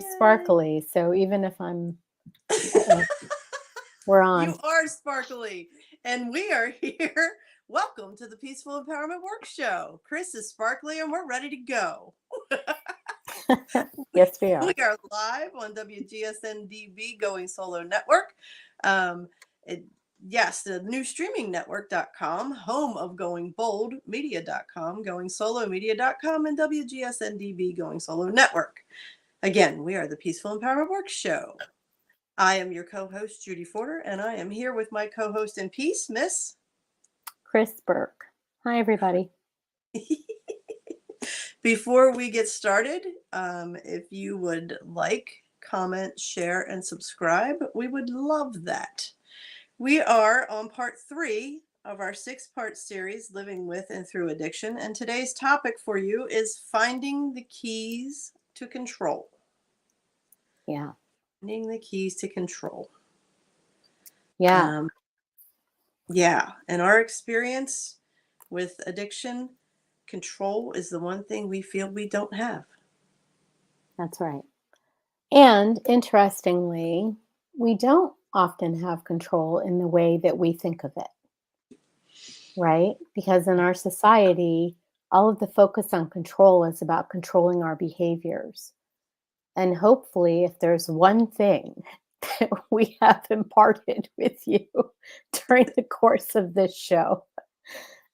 Sparkly. So even if we're You on. are sparkly, and we are here. Welcome to the Peaceful Empowerment Work Show. Kris is sparkly, and we're ready to go. Yes, we We are. are live on WGSN-DB Going Solo Network. Um, it, yes, the new streaming network.com, home of Going Bold Media.com, Going Solo Media.com, and WGSN-DB Going Solo Network. Again, we are the Peaceful Empowerment Work Show. I am your co-host, Judy Forder, and I am here with my co-host in peace, Miss Kris Burke. Hi, everybody. Before we get started, if you would like, comment, share, and subscribe, we would love that. We are on part 3 of our 6-part series, Living with and Through Addiction, and today's topic for you is finding the keys to control. Yeah. Finding the keys to control. Yeah. Yeah, in our experience with addiction, control is the one thing we feel we don't have. That's right. And interestingly, we don't often have control in the way that we think of it, right? Because in our society, all of the focus on control is about controlling our behaviors. And hopefully, if there's one thing that we have imparted with you during the course of this show,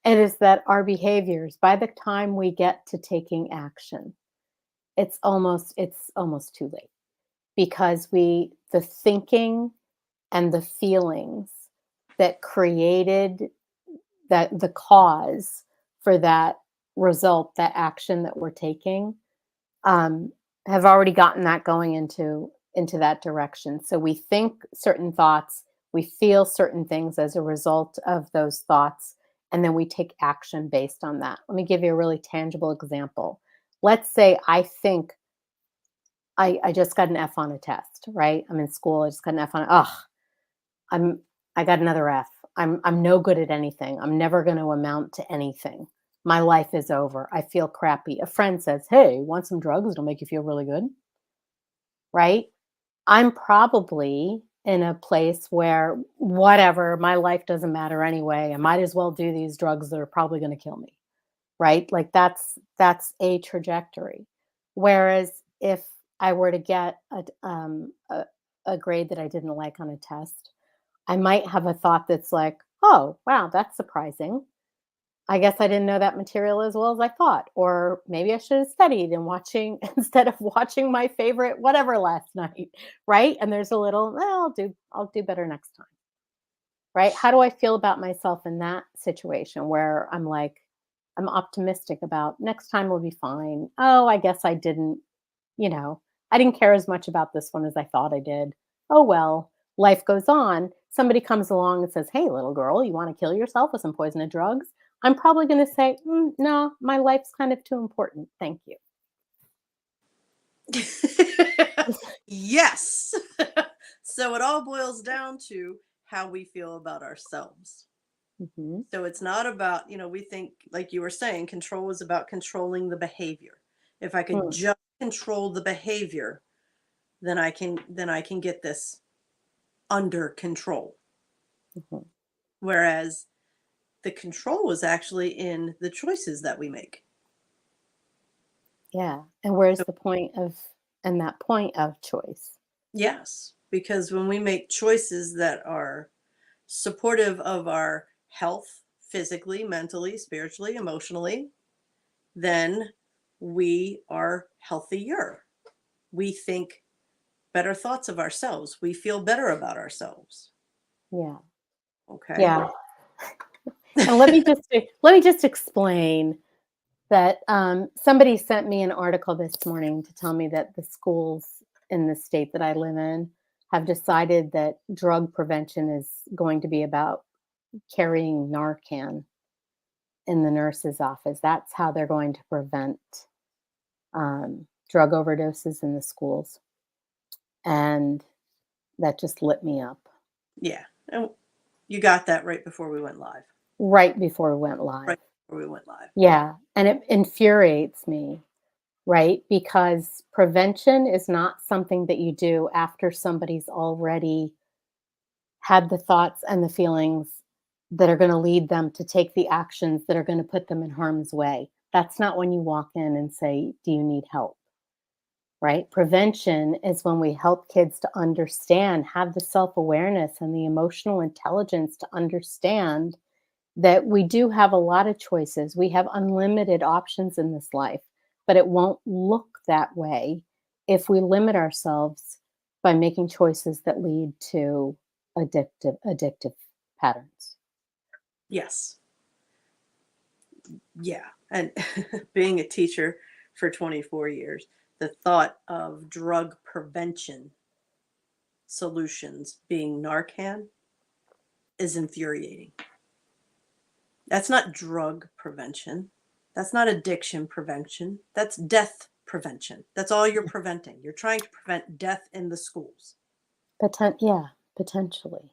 it is that our behaviors, by the time we get to taking action, it's almost too late because the thinking and the feelings that created the cause for that result, that action that we're taking, um, have already gotten that going into that direction. So we think certain thoughts, we feel certain things as a result of those thoughts, and then we take action based on that. Let me give you a really tangible example. Let's say I think I just got an F on a test, right? I'm in school, I just got an F on it. I got another F. I'm no good at anything. I'm never going to amount to anything. My life is over. I feel crappy. A friend says, "Hey, want some drugs? It'll make you feel really good." Right? I'm probably in a place where whatever, my life doesn't matter anyway. I might as well do these drugs that are probably going to kill me. Right? Like that's a trajectory. Whereas if I were to get a grade that I didn't like on a test, I might have a thought that's like, "Oh, wow, that's surprising. I guess I didn't know that material as well as I thought." Or maybe I should have studied and watching instead of watching my favorite whatever last night, right? And there's a little, well, I'll do better next time. Right? How do I feel about myself in that situation where I'm like, I'm optimistic about next time will be fine. Oh, I guess you know, I didn't care as much about this one as I thought I did. Oh, well, life goes on. Somebody comes along and says, "Hey, little girl, you want to kill yourself with some poisonous drugs?" I'm probably going to say, "No, my life's kind of too important. Thank you." Yes. So it all boils down to how we feel about ourselves. Hmm. So it's not about, we think, like you were saying, control is about controlling the behavior. If I could just control the behavior, then I can get this under control. Hmm. Whereas the control is actually in the choices that we make. Yeah. And where's So, the point of, and that point of choice? yes, because when we make choices that are supportive of our health, physically, mentally, spiritually, emotionally, then we are healthier. We think better thoughts of ourselves. We feel better about ourselves. Yeah. Okay. Yeah. And let me just explain that somebody sent me an article this morning to tell me that the schools in the state that I live in have decided that drug prevention is going to be about carrying Narcan in the nurse's office. That's how they're going to prevent drug overdoses in the schools. And that just lit me up Yeah. And you got that right before we went live. right before we went live. Right before we went live. Yeah. And it infuriates me right? Because prevention is not something that you do after somebody's already had the thoughts and the feelings that are going to lead them to take the actions that are going to put them in harm's way. That's not when you walk in and say, "Do you need help?" Right? Prevention is when we help kids to understand, have the self awareness and the emotional intelligence to understand that we do have a lot of choices. We have unlimited options in this life, but it won't look that way if we limit ourselves by making choices that lead to addictive patterns. Yes. Yeah. And being a teacher for 24 years, the thought of drug prevention solutions being Narcan is infuriating. That's not drug prevention. That's not addiction prevention. That's death prevention. That's all you're preventing. You're trying to prevent death in the schools, Yeah, potentially.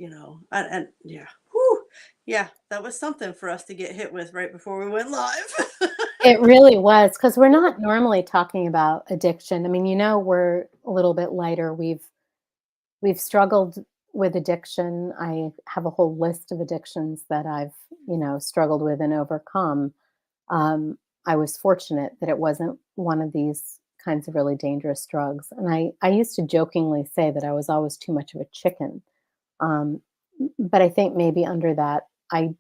and yeah, whew, yeah, that was something for us to get hit with right before we went live. It really was, because 'cause we're not normally talking about addiction. I mean, we're a little bit lighter. We've struggled with addiction. I have a whole list of addictions that I've, struggled with and overcome. I was fortunate that it wasn't one of these kinds of really dangerous drugs. And I used to jokingly say that I was always too much of a chicken. Um, but I think maybe under that, I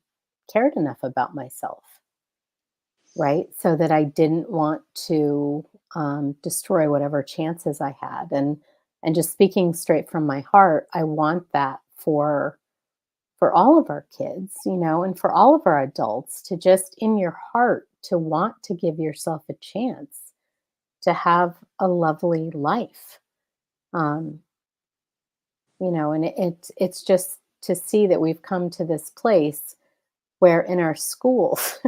cared enough about myself, right? So that I didn't want to destroy whatever chances I had. And just speaking straight from my heart, I want that for all of our kids, and for all of our adults, to just in your heart to want to give yourself a chance to have a lovely life. Um, and it's just to see that we've come to this place where in our schools,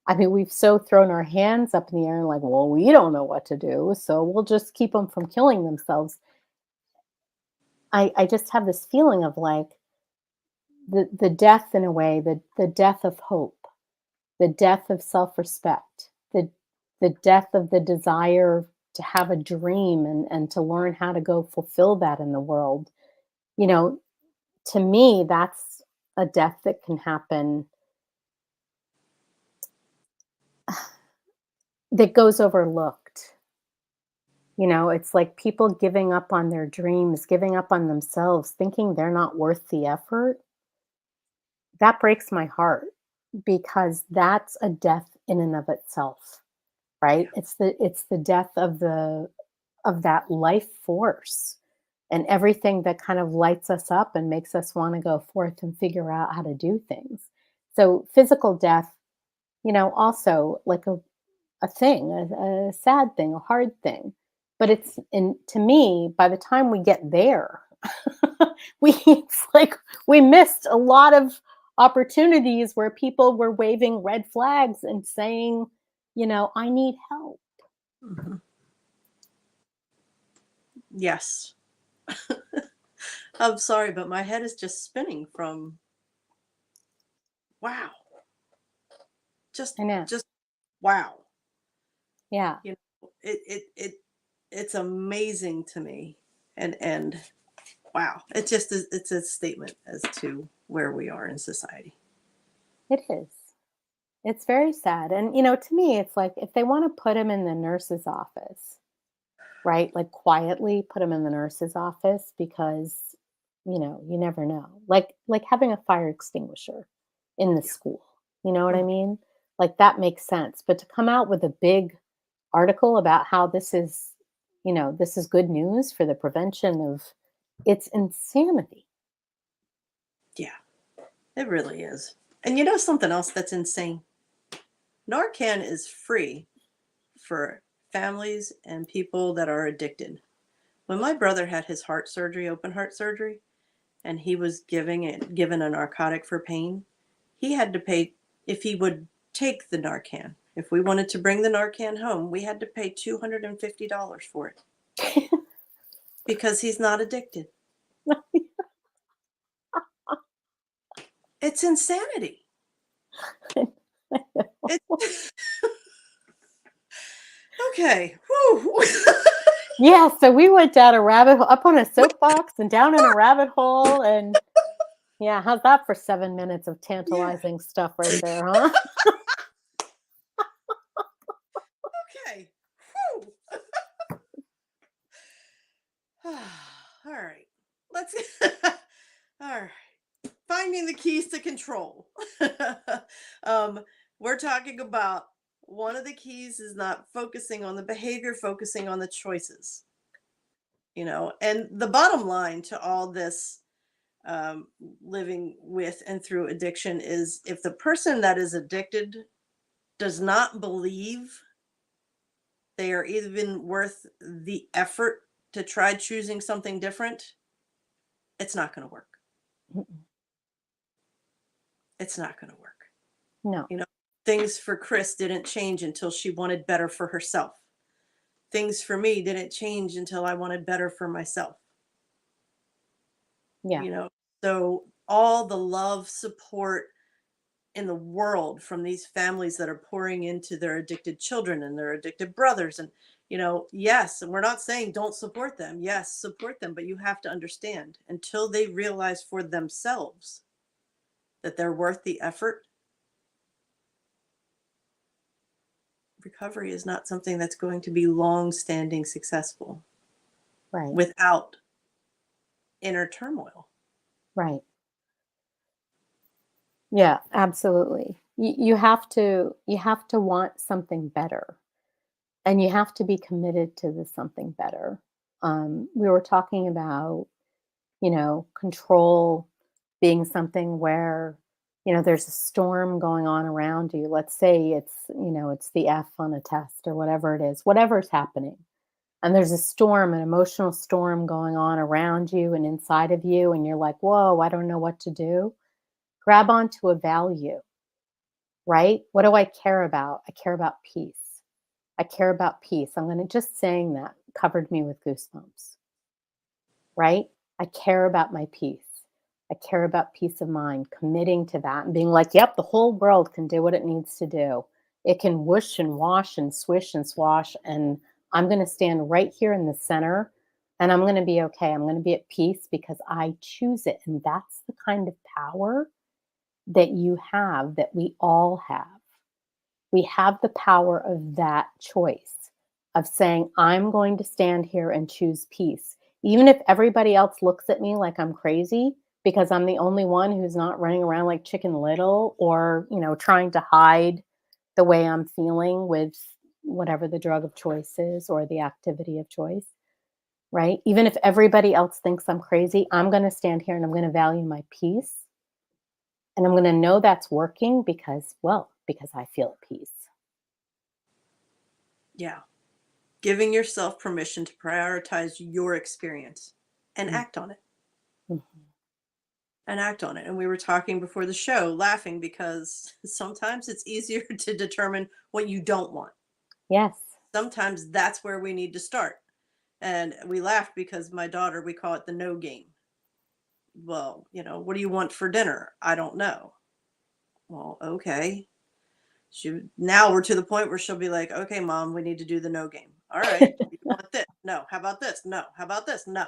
I mean, we've so thrown our hands up in the air like, well, we don't know what to do, so we'll just keep them from killing themselves. I just have this feeling of like the death in a way, the death of hope, the death of self-respect, the death of the desire to have a dream and to learn how to go fulfill that in the world. You know, to me, that's a death that can happen that goes overlooked. It's like people giving up on their dreams, giving up on themselves, thinking they're not worth the effort. That breaks my heart because that's a death in and of itself, right? Yeah. It's the death of that life force and everything that kind of lights us up and makes us want to go forth and figure out how to do things. So physical death, also like a thing, a sad thing, a hard thing. But to me, by the time we get there, it's like we missed a lot of opportunities where people were waving red flags and saying, I need help. Mhm. Yes. I'm sorry, but my head is just spinning from wow. Just I know. just wow. Yeah, You it's amazing to me. And wow. It's a statement as to where we are in society. it is. It's very sad. And, to me, it's like if they want to put him in the nurse's office, right? Like quietly put him in the nurse's office because, you never know. Like having a fire extinguisher in the Yeah. school. You know what I Mhm. mean? Like that makes sense. But to come out with a big article about how this is good news for the prevention of it's insanity. Yeah. It really is. And you know something else that's insane? Narcan is free for families and people that are addicted. When my brother had his heart surgery, open heart surgery, and he was given a narcotic for pain, he had to pay if he would take the Narcan. If we wanted to bring the Narcan home, we had to pay $250 for it because he's not addicted. It's insanity. It Okay. Whew. Yeah, so we went down a rabbit hole, up on a soapbox and down in a rabbit hole, and yeah, how's that for 7 minutes of Yeah. tantalizing stuff right there, huh? Okay. Whew. All right. Let's. All right. Finding the keys to control. um, we're talking about one of the keys is not focusing on the behavior, focusing on the choices. And the bottom line to all this um, living with and through addiction is if the person that is addicted does not believe they are even worth the effort to try choosing something different, it's not going to work. Mm-mm. It's not going to work. No. You know, things for Kris didn't change until she wanted better for herself. Things for me didn't change until I wanted better for myself. Yeah. You know, so all the love, support in the world from these families that are pouring into their addicted children and their addicted brothers. And, yes, and we're not saying don't support them. Yes, support them, but you have to understand until they realize for themselves that they're worth the effort. Recovery is not something that's going to be long standing successful Right. without inner turmoil. Right. Yeah, absolutely. You have to want something better, and you have to be committed to the something better. We were talking about, control being something where, there's a storm going on around you. Let's say it's the F on a test or whatever it is, whatever's happening. And there's a storm, an emotional storm going on around you and inside of you, and you're like, whoa, I don't know what to do. Grab onto a value, right? What do I care about? I care about peace. I care about peace. I'm going to just saying that covered me with goosebumps, right? I care about my peace. I care about peace of mind, committing to that and being like, yep, the whole world can do what it needs to do. It can whoosh and wash and swish and swash. And I'm going to stand right here in the center and I'm going to be okay. I'm going to be at peace because I choose it. And that's the kind of power that you have, that we all have. We have the power of that choice of saying, I'm going to stand here and choose peace. Even if everybody else looks at me like I'm crazy because I'm the only one who's not running around like Chicken Little or, trying to hide the way I'm feeling with whatever the drug of choice is or the activity of choice, right? Even if everybody else thinks I'm crazy, I'm going to stand here and I'm going to value my peace. And I'm going to know that's working because I feel at peace. Yeah. Giving yourself permission to prioritize your experience and act on it. Mhm. And act on it. And we were talking before the show, laughing because sometimes it's easier to determine what you don't want. Yes. Sometimes that's where we need to start. And we laughed because my daughter, we call it the no game. Well, what do you want for dinner? I don't know. Well, okay. Now we're to the point where she'll be like, okay, mom, we need to do the no game. All right. You want this? No. How about this? No. How about this? No.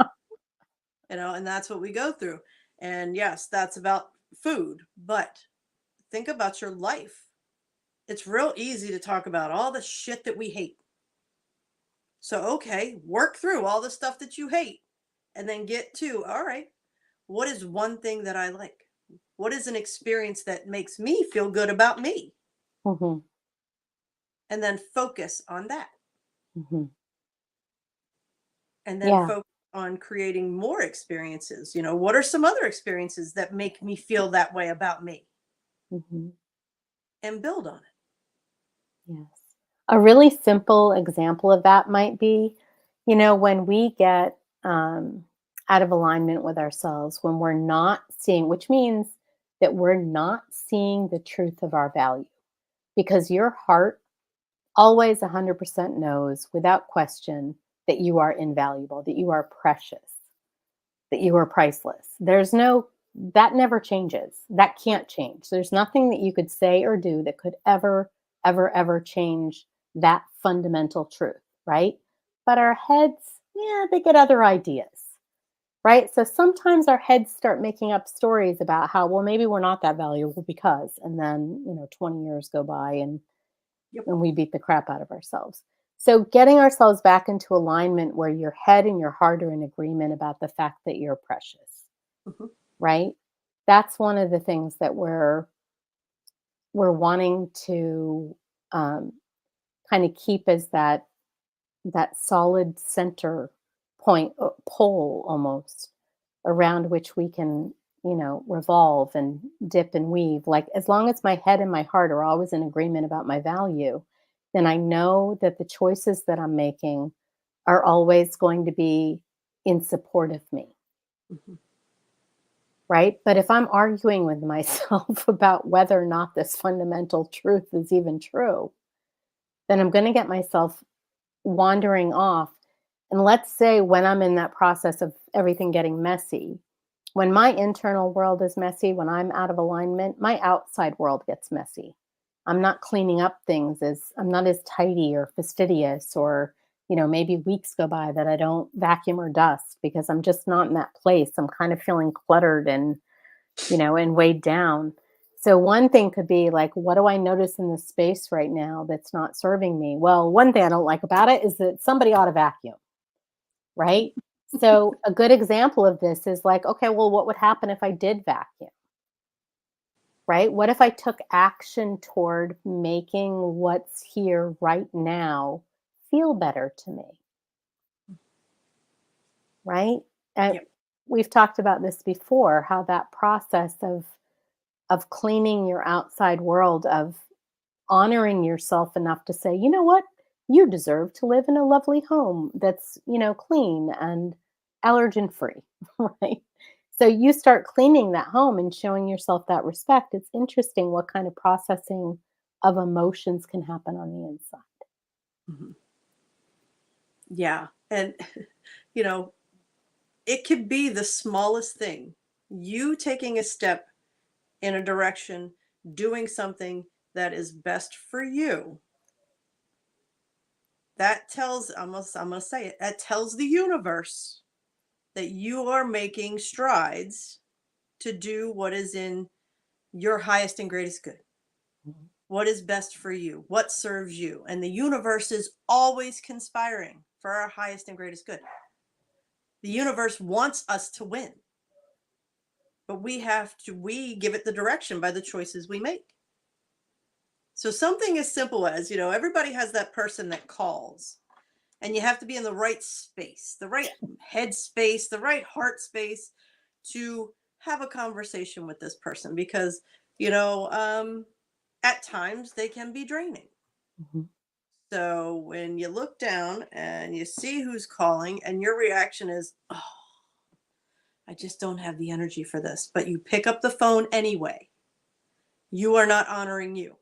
And that's what we go through. And yes, that's about food, but think about your life. It's real easy to talk about all the shit that we hate. So, okay, work through all the stuff that you hate and then get to, all right, what is one thing that I like? What is an experience that makes me feel good about me? Mhm. And then focus on that. Mhm. And then Yeah. focus on creating more experiences. What are some other experiences that make me feel that way about me? Mhm. And build on it. Yes. A really simple example of that might be, when we get out of alignment with ourselves, when we're not seeing, which means that we're not seeing the truth of our value, because your heart always 100% knows without question that you are invaluable, that you are precious, that you are priceless. That never changes. That can't change. There's nothing that you could say or do that could ever, ever, ever change that fundamental truth, right? But our heads, yeah, they get other ideas, right? So sometimes our heads start making up stories about how, well, maybe we're not that valuable because, and then, 20 years go by Yep. and we beat the crap out of ourselves. So getting ourselves back into alignment where your head and your heart are in agreement about the fact that you're precious, Mhm. right? That's one of the things that we're wanting to um, kind of keep as that solid center point, pole almost, around which we can, revolve and dip and weave. Like, as long as my head and my heart are always in agreement about my value, then I know that the choices that I'm making are always going to be in support of me, Mhm. right? But if I'm arguing with myself about whether or not this fundamental truth is even true, then I'm going to get myself wandering off. And let's say when I'm in that process of everything getting messy, when my internal world is messy, when I'm out of alignment, my outside world gets messy. I'm not cleaning up things, as I'm not as tidy or fastidious, or maybe weeks go by that I don't vacuum or dust because I'm just not in that place. I'm kind of feeling cluttered and weighed down. So one thing could be like, what do I notice in this space right now that's not serving me? Well, one thing I don't like about it is that somebody ought to vacuum, right? So a good example of this is like, okay, well, what would happen if I did vacuum, right? What if I took action toward making what's here right now feel better to me, right? And Yep. we've talked about this before, how that process of cleaning your outside world, of honoring yourself enough to say, you know what? You deserve to live in a lovely home that's, clean and allergen free, right? So you start cleaning that home and showing yourself that respect. It's interesting what kind of processing of emotions can happen on the inside. Mhm. Yeah. And, you know, it could be the smallest thing. You taking a step in a direction, doing something that is best for you. That tells, I'm gonna say it, that tells the universe that you are making strides to do what is in your highest and greatest good. Mhm. What is best for you? What serves you? And the universe is always conspiring for our highest and greatest good. The universe wants us to win, but we give it the direction by the choices we make. So something as simple as, everybody has that person that calls, and you have to be in the right space, the right head space, the right heart space to have a conversation with this person because, you know, um, at times they can be draining. Mhm. So when you look down and you see who's calling and your reaction is, oh, I just don't have the energy for this, but you pick up the phone anyway, you are not honoring you.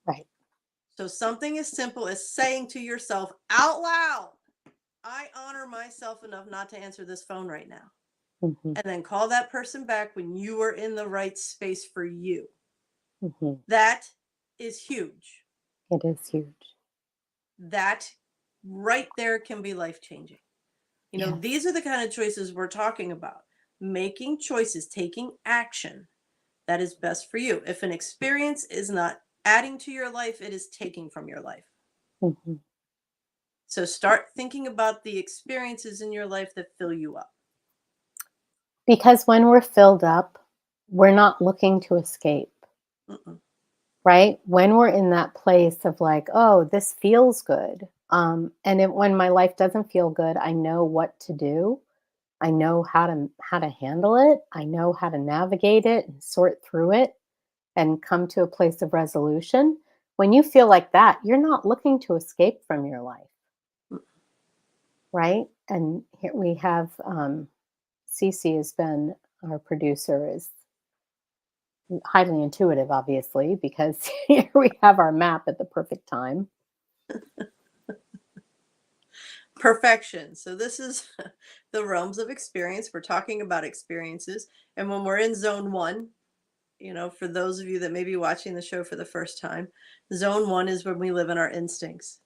Right. So something as simple as saying to yourself out loud, I honor myself enough not to answer this phone right now. Mhm. And then call that person back when you are in the right space for you. Mhm. That is huge. It is huge. That right there can be life changing. Yes. These are the kind of choices we're talking about. Making choices, taking action that is best for you. If an experience is not adding to your life, it is taking from your life. Mhm. So start thinking about the experiences in your life that fill you up. Because when we're filled up, we're not looking to escape. Mm-mm. Right? When we're in that place of like, "Oh, this feels good." When my life doesn't feel good, I know what to do. I know how to handle it. I know how to navigate it and sort through it and come to a place of resolution. When you feel like that, you're not looking to escape from your life, right? And here we have Cece has been our producer, is highly intuitive, obviously, because here we have our map at the perfect time. Perfection. So this is the realms of experience. We're talking about experiences. And when we're in zone one, For those of you that may be watching the show for the first time, zone 1 is when we live in our instincts.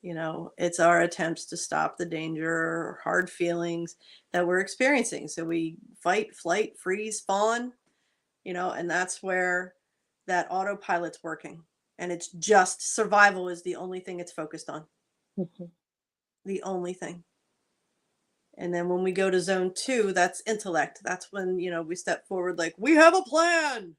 It's our attempts to stop the danger or hard feelings that we're experiencing. So we fight, flight, freeze, fawn, and that's where that autopilot's working. And it's just survival is the only thing it's focused on. Mhm. The only thing. And then when we go to zone 2, that's intellect. That's when, we step forward like, we have a plan.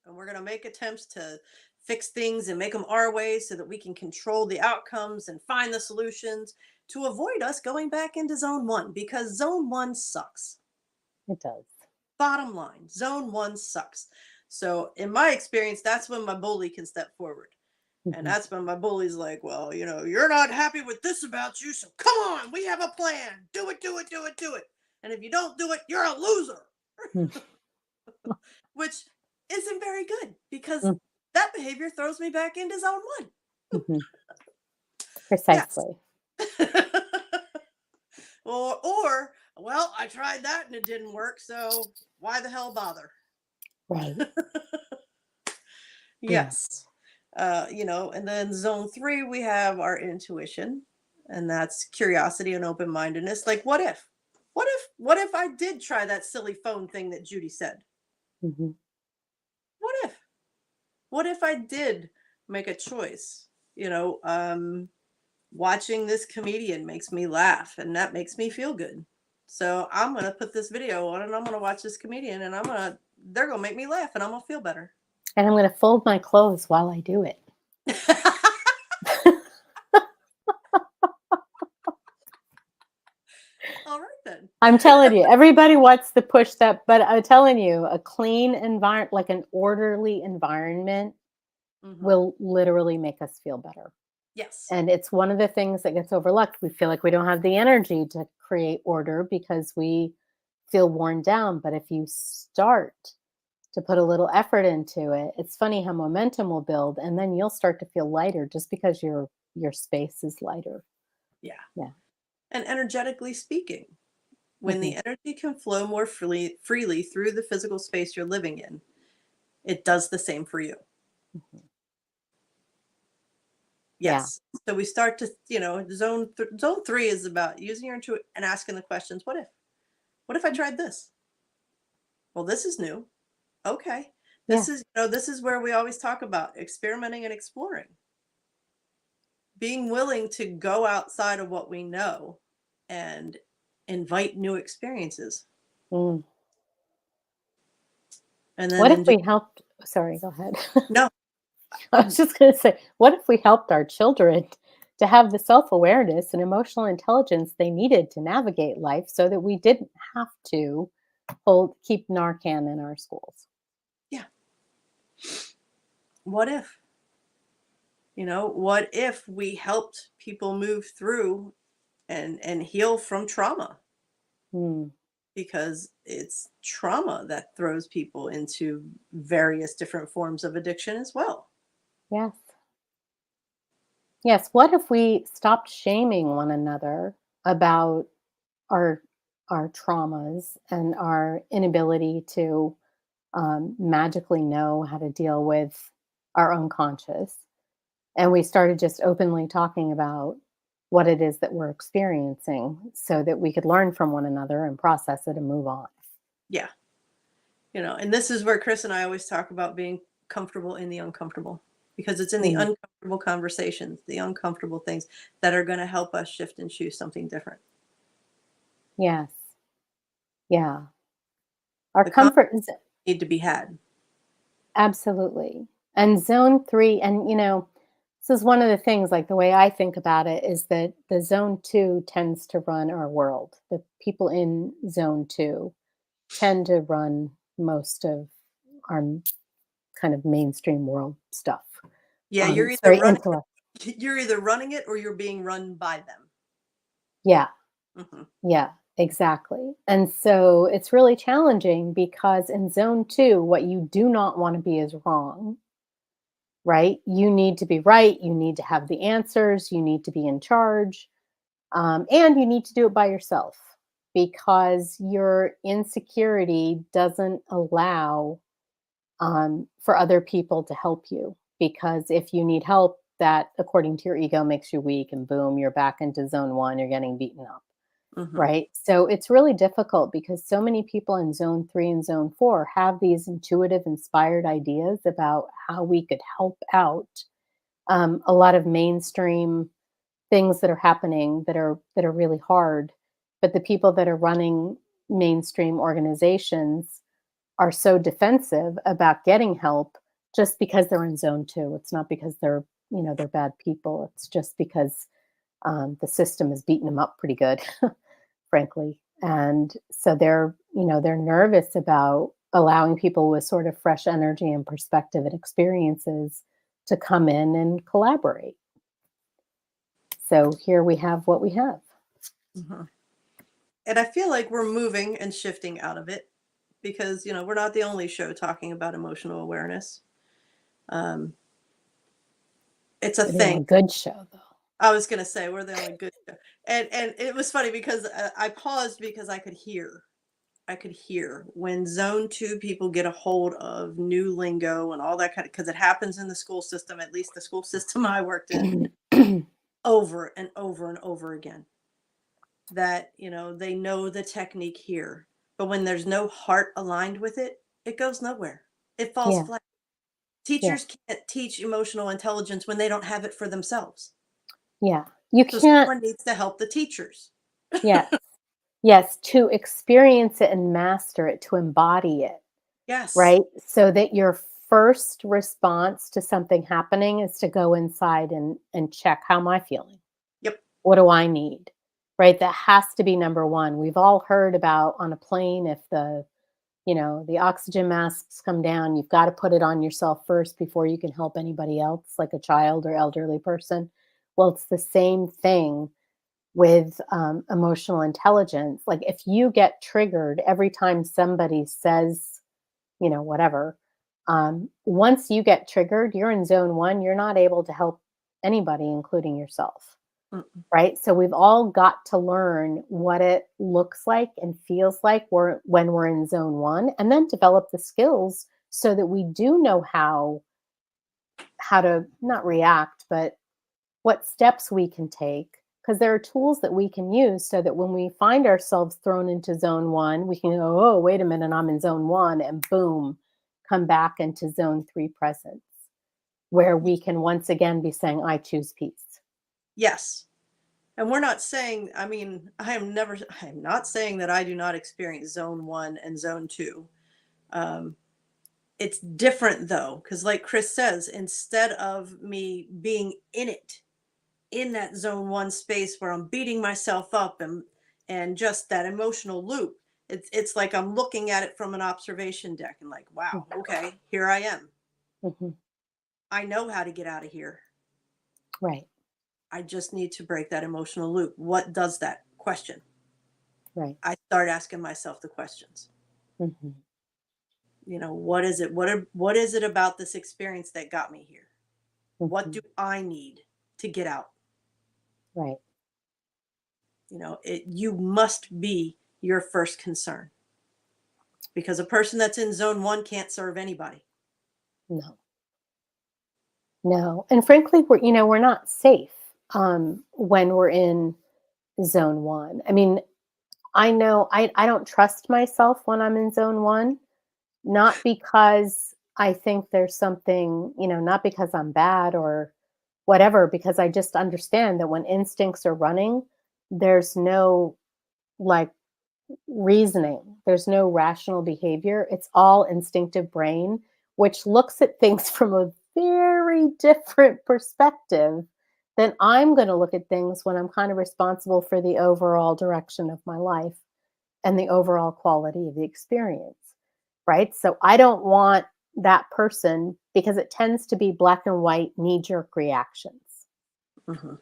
And we're going to make attempts to fix things and make them our way so that we can control the outcomes and find the solutions to avoid us going back into zone 1, because zone 1 sucks. It does. Bottom line, zone 1 sucks. So in my experience, that's when my bully can step forward. And Mhm. that's when my bully's like, well, you're not happy with this about you, so come on, we have a plan. Do it, do it, do it, do it. And if you don't do it, you're a loser. Mm. Which isn't very good, because Mm. that behavior throws me back into zone 1. Mhm. Yes. Precisely. Or, well, I tried that and it didn't work, so why the hell bother? Right. Yeah. Yes. And then zone 3, we have our intuition, and that's curiosity and open-mindedness. Like, what if? What if I did try that silly phone thing that Judy said? Mhm. What if? What if I did make a choice? Watching this comedian makes me laugh, and that makes me feel good. So I'm gonna put this video on, and I'm gonna watch this comedian, and they're gonna make me laugh, and I'm gonna feel better. And I'm going to fold my clothes while I do it. All right then. I'm telling you, everybody wants to push that, but I'm telling you, a clean environment, like an orderly environment, Hmm. will literally make us feel better. Yes. And it's one of the things that gets overlooked. We feel like we don't have the energy to create order because we feel worn down. But if you start to put a little effort into it, it's funny how momentum will build, and then you'll start to feel lighter just because your space is lighter. Yeah. Yeah. And energetically speaking, when Hmm. the energy can flow more freely through the physical space you're living in, it does the same for you. Hmm. Yeah. Yes. So we start to, zone 3 is about using your intuition and asking the questions, what if? What if I tried this? Well, this is new. Okay. Yeah. This is where we always talk about experimenting and exploring. Being willing to go outside of what we know and invite new experiences. Mm. And then What if in just we helped? Sorry, go ahead. no. I was just going to say, what if we helped our children to have the self awareness and emotional intelligence they needed to navigate life so that we didn't have to keep Narcan in our schools? Yeah. What if? What if we helped people move through and heal from trauma? Hmm. Because it's trauma that throws people into various different forms of addiction as well. Yes. Yes. What if we stopped shaming one another about our our traumas and our inability to magically know how to deal with our unconscious, and we started just openly talking about what it is that we're experiencing so that we could learn from one another and process it and move on. Yeah. And this is where Kris and I always talk about being comfortable in the uncomfortable, because it's in the Mm. uncomfortable conversations, the uncomfortable things that are going to help us shift and choose something different. Yes. Yeah. Our The conversations comfort is need to be had. absolutely. And zone 3, and this is one of the things, like the way I think about it is that the zone 2 tends to run our world. The people in zone 2 tend to run most of our kind of mainstream world stuff. Yeah, you're It's either very running intellect. you're either running it or you're being run by them. Yeah, Hmm. yeah, exactly. And so it's really challenging because in zone 2, what you do not want to be is wrong, right? You need to be right. You need to have the answers. You need to be in charge. And you need to do it by yourself because your insecurity doesn't allow for other people to help you. Because if you need help, that according to your ego makes you weak, and boom, you're back into zone one, you're getting beaten up. Hmm. Right? So it's really difficult because so many people in zone 3 and zone 4 have these intuitive, inspired ideas about how we could help out. A lot of mainstream things that are happening that are really hard, but the people that are running mainstream organizations are so defensive about getting help just because they're in zone 2. It's not because they're bad people. It's just because the system has beaten them up pretty good. Frankly. And so they're nervous about allowing people with sort of fresh energy and perspective and experiences to come in and collaborate. So here we have what we have. Hmm. And I feel like we're moving and shifting out of it because, we're not the only show talking about emotional awareness. Um, it's a We're the thing. only good show, though. I was gonna say we're the only good show. And it was funny because I paused because I could hear when zone 2 people get a hold of new lingo and all that kind of, because it happens in the school system, at least the school system I worked in, over and over and over again. That, they know the technique here, but when there's no heart aligned with it, it goes nowhere. It falls Yeah, flat. yeah, Teachers can't teach emotional intelligence when they don't have it for themselves. yeah. You So can't, someone needs to help the teachers. yes, yes, to experience it and master it, to embody it, Yes. right? So that your first response to something happening is to go inside and check, how am I feeling? Yep. What do I need? Right? That has to be number one. We've all heard about on a plane, if the oxygen masks come down, you've got to put it on yourself first before you can help anybody else, like a child or elderly person. Well, it's the same thing with emotional intelligence. Like if you get triggered every time somebody says, whatever, once you get triggered, you're in zone one, you're not able to help anybody, including yourself. Mm-mm. Right? So we've all got to learn what it looks like and feels like when we're in zone one, and then develop the skills so that we do know how to not react, but what steps we can take. Because there are tools that we can use so that when we find ourselves thrown into zone one, we can go, oh, wait a minute, I'm in zone one, and boom, come back into zone three presence, where we can once again be saying, I choose peace. Yes. And we're not saying, I mean, I am not saying that I do not experience zone 1 and zone 2. Um, it's different though, because like Kris says, instead of me being in it, in that zone 1 space where I'm beating myself up and just that emotional loop, it's like I'm looking at it from an observation deck and like, wow, okay, here I am. Mhm. I know how to get out of here. Right, I just need to break that emotional loop. What does that question? right. I start asking myself the questions. Mhm. What is it? What is it about this experience that got me here? What do Mhm. I need to get out? Right. You must be your first concern because a person that's in zone 1 can't serve anybody. No. No. And frankly, we're not safe when we're in zone one. I mean, I know I don't trust myself when I'm in zone one, not because I think there's something, not because I'm bad or whatever, because I just understand that when instincts are running, there's no like reasoning. There's no rational behavior. It's all instinctive brain, which looks at things from a very different perspective than I'm going to look at things when I'm kind of responsible for the overall direction of my life and the overall quality of the experience. Right. So I don't want that person, because it tends to be black and white knee jerk reactions. Mhm.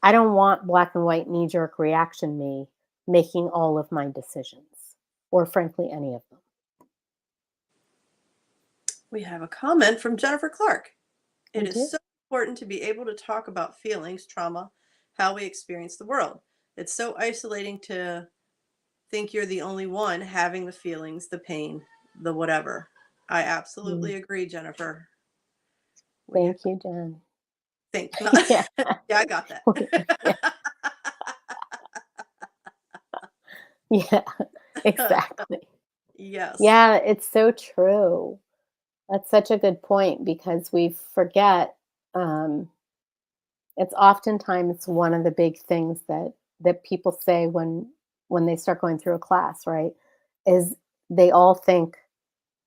I don't want black and white knee jerk reaction me making all of my decisions, or frankly, any of them. We have a comment from Jennifer Clark. We It is do. so important to be able to talk about feelings, trauma, how we experience the world. It's so isolating to think you're the only one having the feelings, the pain, the whatever. I Mm. absolutely agree, Jennifer. We Thank you, Jen. think not. Yeah. Yeah, I got that. Yeah. Yeah. Exactly. Yes. Yeah, it's so true. That's such a good point because we forget, um, it's oftentimes one of the big things that people say when they start going through a class, right? Is they all think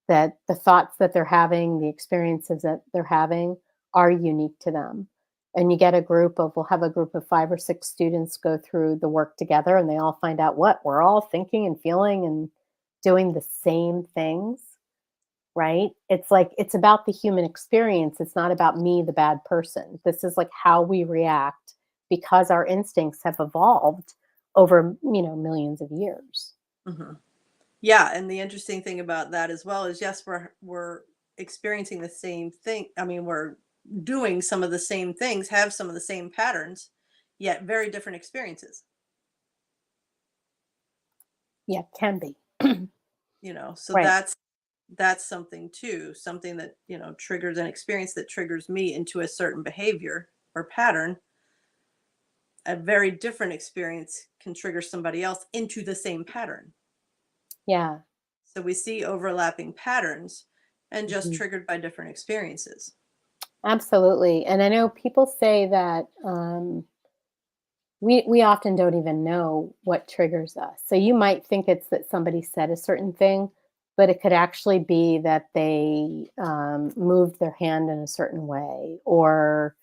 that the thoughts that they're having, the experiences that they're having are unique to them. And you get a group of, we'll have a group of 5 or 6 students go through the work together and they all find out what we're all thinking and feeling and doing the same things, right? It's like it's about the human experience. It's not about me, the bad person. This is like how we react because our instincts have evolved over, millions of years. Mhm. Yeah, and the interesting thing about that as well is, yes, we're experiencing the same thing. I mean, we're doing some of the same things, have some of the same patterns, yet very different experiences. Yeah, can be. So Right. that's something too, something that, triggers an experience that triggers me into a certain behavior or pattern. A very different experience can trigger somebody else into the same pattern. Yeah. So we see overlapping patterns and just Mhm. triggered by different experiences. Absolutely. And I know people say that we often don't even know what triggers us. So you might think it's that somebody said a certain thing, but it could actually be that they moved their hand in a certain way, or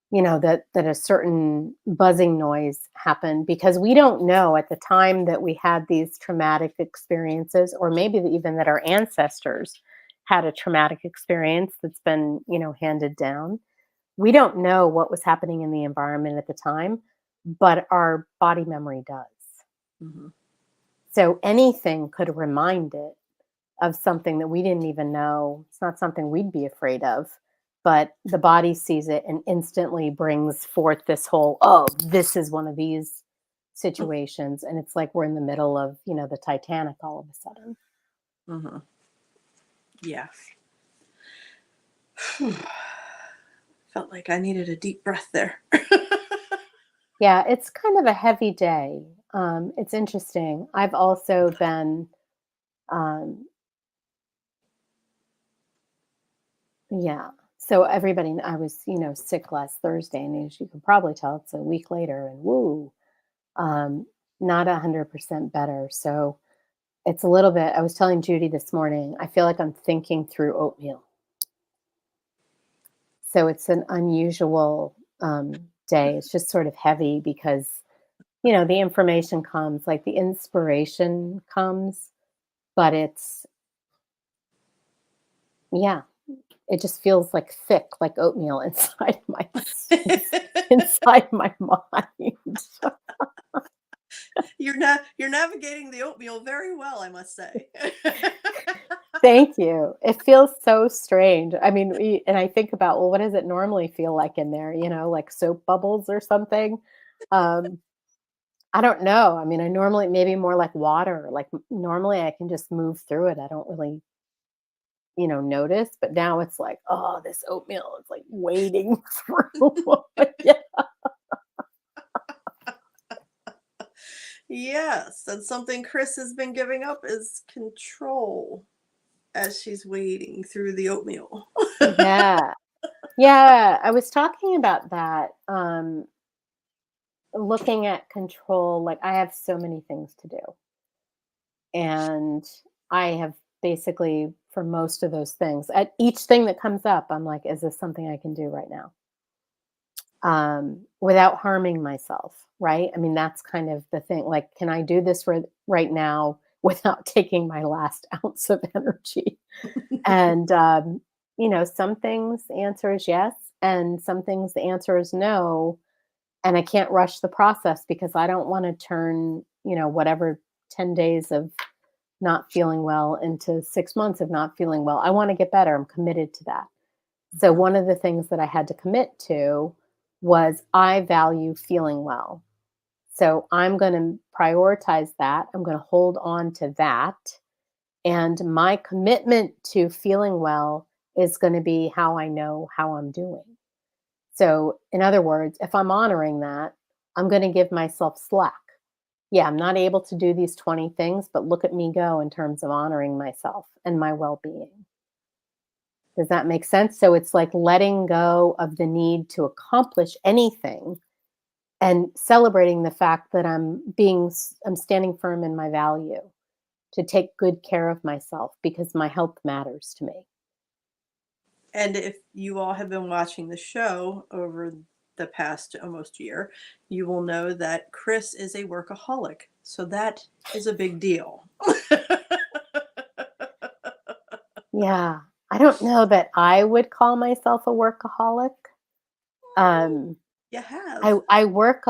that a certain buzzing noise happened because we don't know at the time that we had these traumatic experiences, or maybe even that our ancestors had a traumatic experience that's been handed down. We don't know what was happening in the environment at the time, but our body memory does. Mhm. So anything could remind it of something that we didn't even know. It's not something we'd be afraid of, but the body sees it and instantly brings forth this whole, oh, this is one of these situations. And it's like we're in the middle of, the Titanic all of a sudden. Mhm. Yeah. Felt like I needed a deep breath there. Yeah, it's kind of a heavy day. It's interesting. I've also been, um, yeah. So I was, sick last Thursday, and as you can probably tell, it's a week later, and woo, um, not 100% better. So it's a little bit. I was telling Judy this morning, I feel like I'm thinking through oatmeal. So it's an unusual day. It's just sort of heavy because the information comes, like the inspiration comes, but it's yeah, it just feels like thick, like oatmeal inside inside my mind. You're navigating the oatmeal very well, I must say. Thank you. It feels so strange. I mean, and I think about, well, what does it normally feel like in there? Like soap bubbles or something. Um, I don't know. I mean, I normally maybe more like water. Like normally, I can just move through it. I don't really, notice. But now it's like, oh, this oatmeal is like wading through. Yeah. Yes, and something Chris has been giving up is control as she's wading through the oatmeal. Yeah. Yeah. I was talking about that. Looking at control, like I have so many things to do. And I have basically, for most of those things, at each thing that comes up, I'm like, is this something I can do right now? Without harming myself, right? I mean, that's kind of the thing. Like, can I do this right now without taking my last ounce of energy? And, some things the answer is yes. And some things the answer is no. And I can't rush the process because I don't want to turn, whatever 10 days of not feeling well into 6 months of not feeling well. I wanna get better, I'm committed to that. So Mhm. one of the things that I had to commit to was I value feeling well. So I'm gonna prioritize that, I'm gonna hold on to that, And my commitment to feeling well is going to be how I know how I'm doing. So, in other words, if I'm honoring that, I'm going to give myself slack. Yeah, I'm not able to do these 20 things, but look at me go in terms of honoring myself and my well being. Does that make sense? So, it's like letting go of the need to accomplish anything and celebrating the fact that I'm standing firm in my value to take good care of myself because my health matters to me. And if you all have been watching the show over the past almost year, you will know that Kris is a workaholic. So that is a big deal. Yeah. I don't know that I would call myself a workaholic. Um, You I have. I work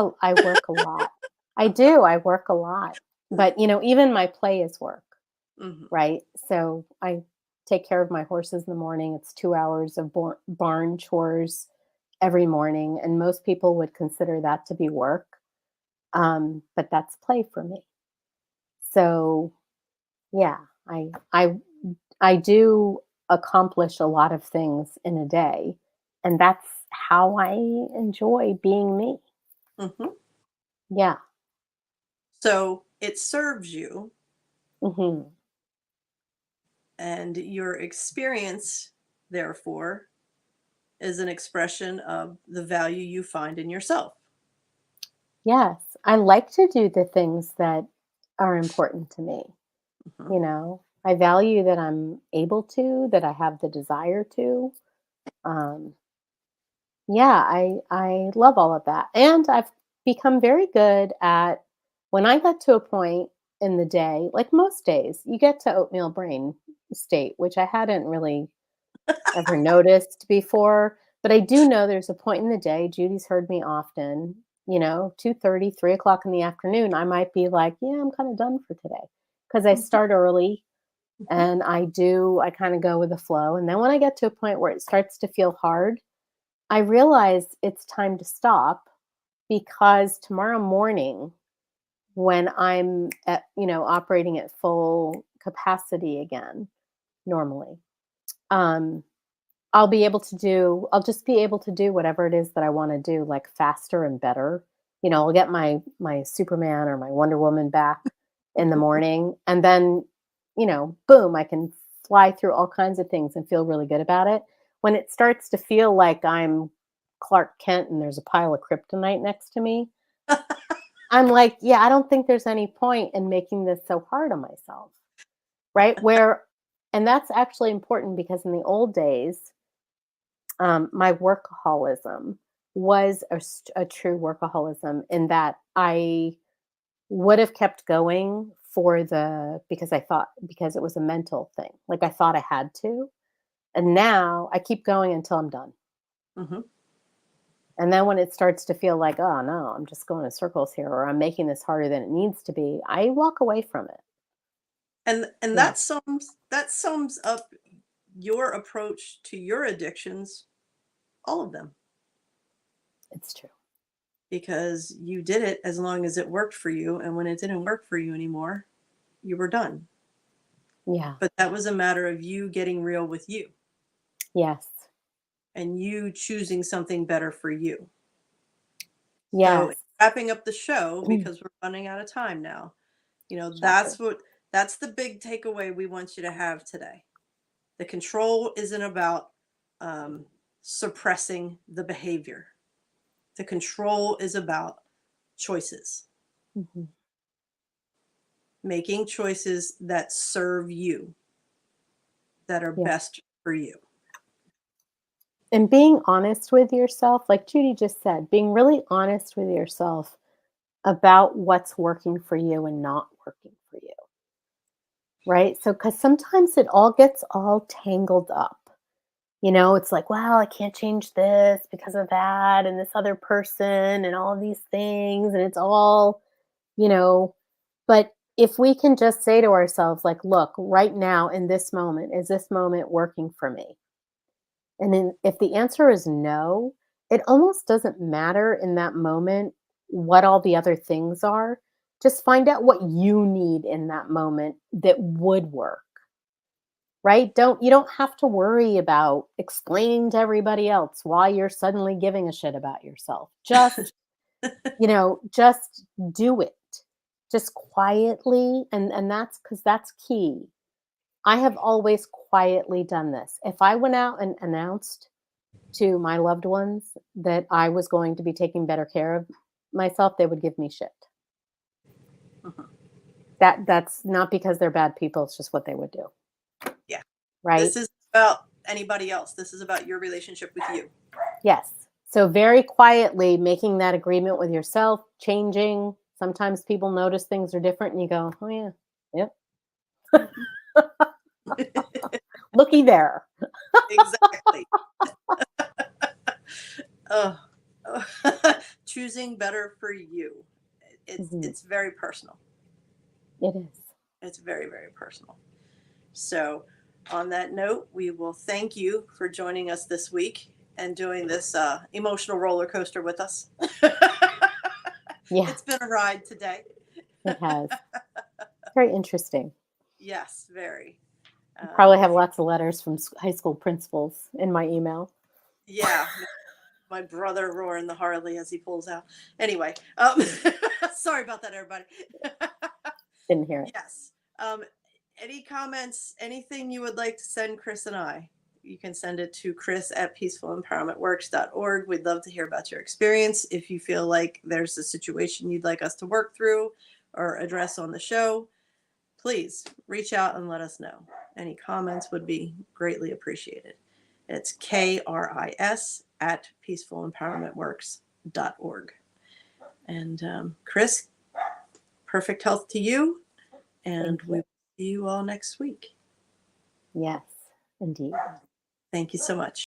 a lot. I do, I work a lot. But, even my play is work, Mhm. right? So I take care of my horses in the morning. It's 2 hours of barn chores every morning, and most people would consider that to be work. But that's play for me. So, yeah, I do accomplish a lot of things in a day, and that's how I enjoy being me. Mhm. Yeah. So it serves you, Mhm. and your experience, therefore, is an expression of the value you find in yourself. Yes, I like to do the things that are important to me, Mhm. you know? I value that I'm able to, that I have the desire to. Um, yeah, I love all of that. And I've become very good at when I get to a point in the day, like most days, you get to oatmeal brain state, which I hadn't really ever noticed before. But I do know there's a point in the day, Judy's heard me often, 2:30, 3 o'clock in the afternoon, I might be like, yeah, I'm kind of done for today. Because I Mhm. start early Mhm. and I kind of go with the flow. And then when I get to a point where it starts to feel hard, I realize it's time to stop because tomorrow morning, when I'm operating at full capacity again, normally, um, I'll just be able to do whatever it is that I want to do, like faster and better. I'll get my Superman or my Wonder Woman back in the morning, and then, boom, I can fly through all kinds of things and feel really good about it. When it starts to feel like I'm Clark Kent and there's a pile of kryptonite next to me, I'm like, yeah, I don't think there's any point in making this so hard on myself, right? And that's actually important because in the old days, my workaholism was a true workaholism in that I would have kept going because it was a mental thing. Like I thought I had to. And now I keep going until I'm done. Mhm. And then when it starts to feel like, oh no, I'm just going in circles here or I'm making this harder than it needs to be, I walk away from it. And Yeah, that sums up your approach to your addictions, all of them, it's true. because you did it as long as it worked for you, and when it didn't work for you anymore, you were done. Yeah. But that was a matter of you getting real with you Yes. and you choosing something better for you. So, Yes. wrapping up the show because we're running out of time now. Shocker. That's the big takeaway we want you to have today. The control isn't about um, suppressing the behavior. The control is about choices, Mhm. making choices that serve you, that are Yeah. best for you. And being honest with yourself, like Judy just said, being really honest with yourself about what's working for you and not working for you, right? So, because sometimes it all gets all tangled up. It's like, well, I can't change this because of that and this other person and all of these things. And it's all, you know, but if we can just say to ourselves, like, look, right now in this moment, is this moment working for me? And then if the answer is no, it almost doesn't matter in that moment what all the other things are. Just find out what you need in that moment that would work. right? You don't have to worry about explaining to everybody else why you're suddenly giving a shit about yourself. Just, just do it. Just quietly, and that's because that's key. I have always quietly done this. If I went out and announced to my loved ones that I was going to be taking better care of myself, they would give me shit. Mhm. That's not because they're bad people, it's just what they would do. Yeah. Right? This is about anybody else. This is about your relationship with you. Yes. So very quietly making that agreement with yourself, changing. Sometimes people notice things are different and you go, "Oh yeah. Yep. Looky there." Exactly. Oh. Choosing better for you. Mhm. It's very personal. It is. It's very, very personal. So, on that note, we will thank you for joining us this week and doing this emotional roller coaster with us. Yeah, It's been a ride today. it has. Very interesting. Yes, very. Probably have lots of letters from high school principals in my email. Yeah, my brother roaring the Harley as he pulls out. Anyway, sorry about that, everybody. Didn't hear it. Yes. Any comments, anything you would like to send Kris and I? You can send it to Kris@peacefulempowermentworks.org. We'd love to hear about your experience. If you feel like there's a situation you'd like us to work through or address on the show, please reach out and let us know. Any comments would be greatly appreciated. It's KRIS@peacefulempowermentworks.org. And Kris, perfect health to you. And we will see you all next week. Yes, indeed. Thank you so much.